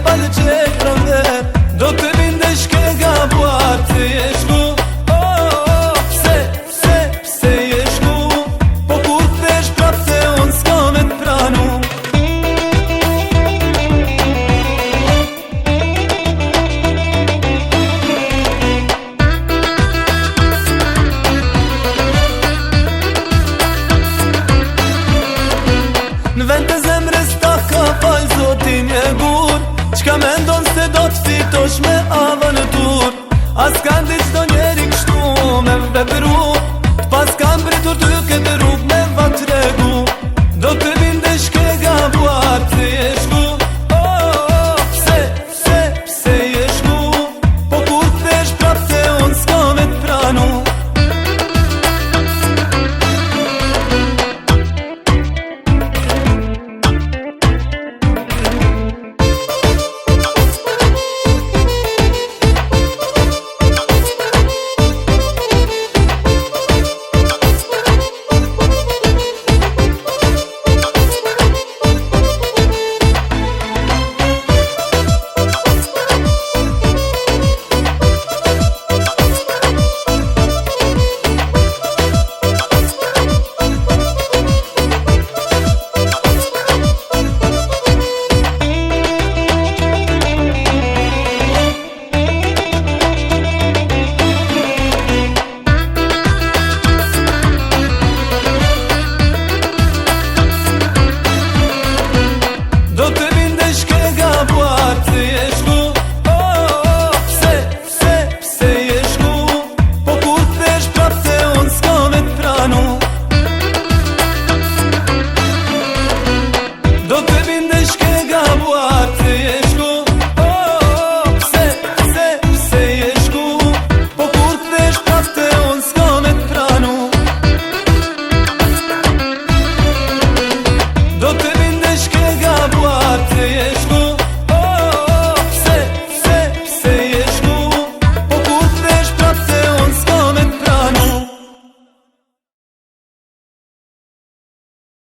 falë që e pronder, do të bindesh ke gabuar. Pse je shku, pse je shku, po kur t'vesh prap se unë s'ka me t'pranu. Në vend të zemrës ta ka fal Zotin je gur, qka me ndonë se do t'fitosh me avë në tur. As ka ndi qdo njeri kështu me vepru